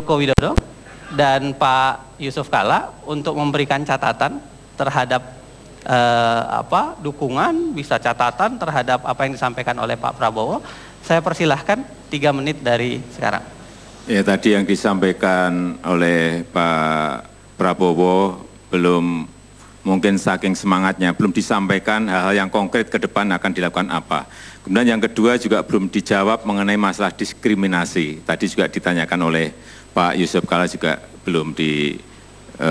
Joko Widodo dan Pak Yusuf Kalla untuk memberikan catatan terhadap dukungan, bisa catatan terhadap apa yang disampaikan oleh Pak Prabowo. Saya persilahkan 3 menit dari sekarang. Ya, tadi yang disampaikan oleh Pak Prabowo belum, mungkin saking semangatnya belum disampaikan hal-hal yang konkret ke depan akan dilakukan apa. Kemudian yang kedua juga belum dijawab mengenai masalah diskriminasi. Tadi juga ditanyakan oleh Pak Yusuf Kalla, juga belum dijawab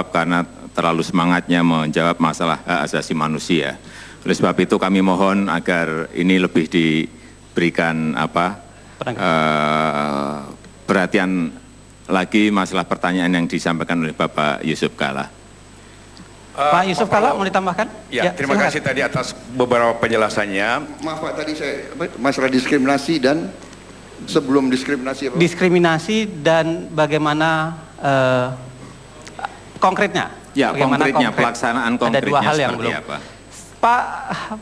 karena terlalu semangatnya menjawab masalah hak asasi manusia. Oleh sebab itu kami mohon agar ini lebih diberikan perhatian lagi masalah pertanyaan yang disampaikan oleh Bapak Yusuf Kalla. Pak Yusuf Kalla mau ditambahkan? Ya, terima kasih tadi atas beberapa penjelasannya. Maaf Pak, tadi saya masalah diskriminasi dan sebelum diskriminasi apa? Diskriminasi dan bagaimana konkretnya? Ya, bagaimana konkretnya, pelaksanaan konkretnya. Ada 2 hal yang belum. Apa?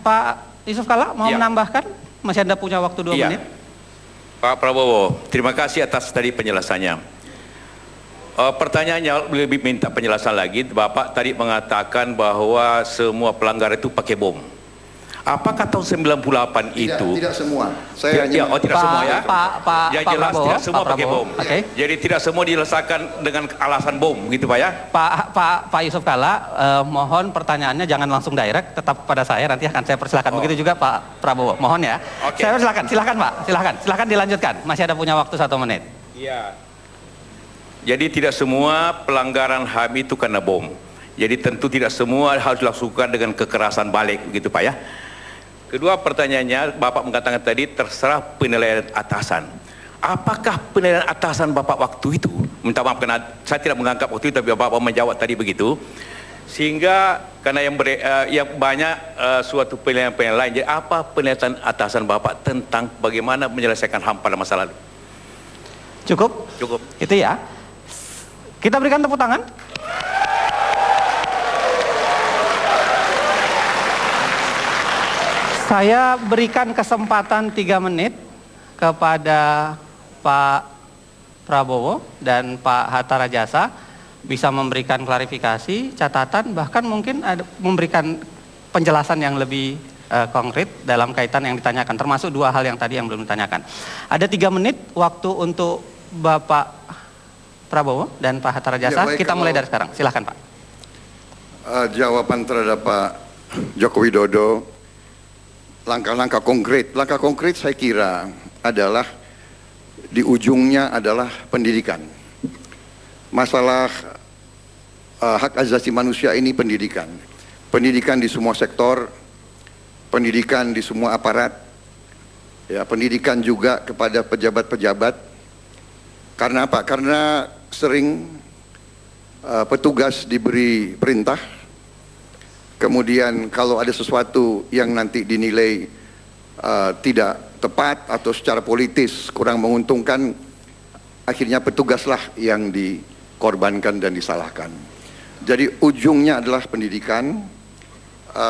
Pak Yusuf Kalla mau menambahkan? Masih Anda punya waktu 2 menit. Pak Prabowo, terima kasih atas tadi penjelasannya. Pertanyaannya lebih minta penjelasan lagi. Bapak tadi mengatakan bahwa semua pelanggar itu pakai bom. Apakah tahun 98 itu? Tidak semua. Saya hanya tidak semua ya. Pak jelas Prabowo, tidak semua pakai bom. Okay. Jadi tidak semua dilesakan dengan alasan bom, gitu Pak ya? Pak Yusuf Kalla, mohon pertanyaannya jangan langsung direct, tetap pada saya, nanti akan saya persilakan. Begitu juga Pak Prabowo, mohon ya. Okay. Saya silakan Pak, silakan dilanjutkan. Masih ada punya waktu 1 menit. Iya. Jadi tidak semua pelanggaran HAM itu karena bom. Jadi tentu tidak semua harus dilakukan dengan kekerasan balik, begitu Pak ya. Kedua pertanyaannya, Bapak mengatakan tadi terserah penilaian atasan. Apakah penilaian atasan Bapak waktu itu? Minta maaf karena saya tidak menganggap waktu itu, tapi Bapak menjawab tadi begitu. Sehingga karena yang banyak suatu penilaian lain. Jadi apa penilaian atasan Bapak tentang bagaimana menyelesaikan HAM pada masa lalu? Cukup? Cukup. Itu ya. Kita berikan tepuk tangan. Saya berikan kesempatan 3 menit kepada Pak Prabowo dan Pak Hatta Rajasa bisa memberikan klarifikasi, catatan, bahkan mungkin memberikan penjelasan yang lebih konkret dalam kaitan yang ditanyakan, termasuk 2 hal yang tadi yang belum ditanyakan. Ada 3 menit waktu untuk Bapak Prabowo dan Pak Hatta Rajasa. Ya, kita mulai dari sekarang. Silahkan Pak. Jawaban terhadap Pak Joko Widodo, langkah-langkah konkret saya kira adalah di ujungnya adalah pendidikan. Masalah hak asasi manusia ini pendidikan. Pendidikan di semua sektor, pendidikan di semua aparat, ya, pendidikan juga kepada pejabat-pejabat. Karena apa? Karena sering petugas diberi perintah, kemudian kalau ada sesuatu yang nanti dinilai tidak tepat atau secara politis kurang menguntungkan, akhirnya petugaslah yang dikorbankan dan disalahkan. Jadi ujungnya adalah pendidikan,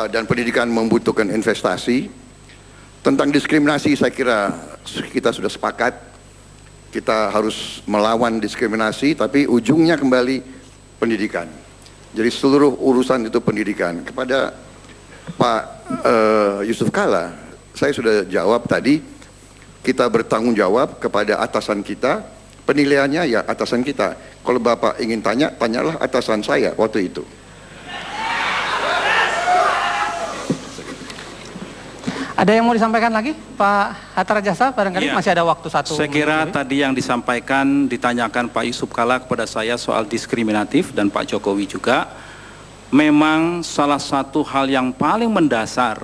dan pendidikan membutuhkan investasi. Tentang diskriminasi saya kira kita sudah sepakat. Kita harus melawan diskriminasi, tapi ujungnya kembali pendidikan. Jadi seluruh urusan itu pendidikan. Kepada Pak Yusuf Kalla, saya sudah jawab tadi, kita bertanggung jawab kepada atasan kita, penilaiannya ya atasan kita. Kalau Bapak ingin tanya, tanyalah atasan saya waktu itu. Ada yang mau disampaikan lagi, Pak Hatta Rajasa? Barangkali masih ada waktu 1 menit. Saya kira tadi yang disampaikan, ditanyakan Pak Yusuf Kalla kepada saya soal diskriminatif dan Pak Jokowi juga, memang salah satu hal yang paling mendasar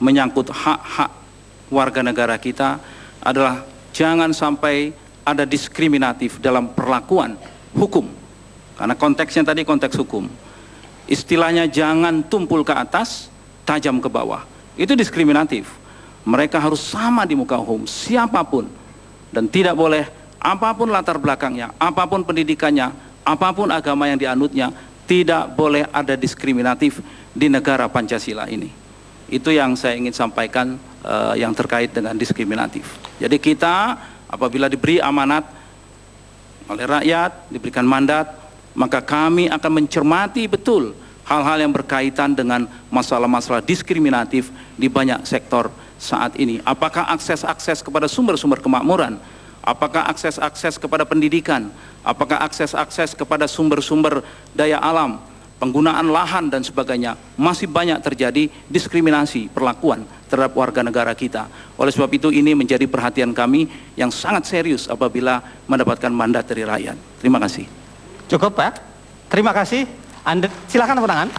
menyangkut hak-hak warga negara kita adalah jangan sampai ada diskriminatif dalam perlakuan hukum. Karena konteksnya tadi konteks hukum. Istilahnya jangan tumpul ke atas, tajam ke bawah. Itu diskriminatif. Mereka harus sama di muka hukum, siapapun. Dan tidak boleh, apapun latar belakangnya, apapun pendidikannya, apapun agama yang dianutnya, tidak boleh ada diskriminatif di negara Pancasila ini. Itu yang saya ingin sampaikan yang terkait dengan diskriminatif. Jadi kita apabila diberi amanat oleh rakyat, diberikan mandat, maka kami akan mencermati betul hal-hal yang berkaitan dengan masalah-masalah diskriminatif di banyak sektor saat ini. Apakah akses-akses kepada sumber-sumber kemakmuran, apakah akses-akses kepada pendidikan, apakah akses-akses kepada sumber-sumber daya alam, penggunaan lahan dan sebagainya, masih banyak terjadi diskriminasi perlakuan terhadap warga negara kita. Oleh sebab itu ini menjadi perhatian kami yang sangat serius apabila mendapatkan mandat dari rakyat. Terima kasih. Cukup Pak, terima kasih. Anda silakan tepuk tangan.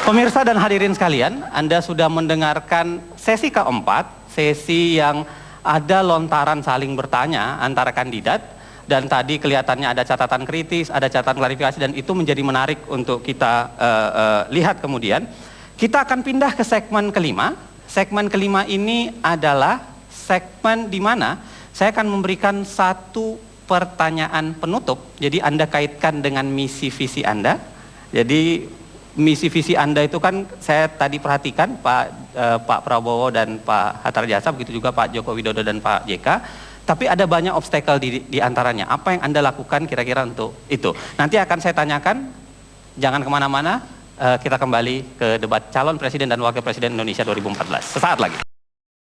Pemirsa dan hadirin sekalian, Anda sudah mendengarkan sesi keempat, sesi yang ada lontaran saling bertanya antara kandidat, dan tadi kelihatannya ada catatan kritis, ada catatan klarifikasi, dan itu menjadi menarik untuk kita lihat kemudian. Kita akan pindah ke segmen kelima. Segmen kelima ini adalah segmen di mana saya akan memberikan satu pertanyaan penutup. Jadi Anda kaitkan dengan misi visi Anda. Jadi misi visi Anda itu kan saya tadi perhatikan Pak Prabowo dan Pak Hatta Rajasa, begitu juga Pak Joko Widodo dan Pak JK. Tapi ada banyak obstacle di antaranya. Apa yang Anda lakukan kira-kira untuk itu? Nanti akan saya tanyakan, jangan kemana-mana, kita kembali ke debat calon presiden dan wakil presiden Indonesia 2014. Sesaat lagi.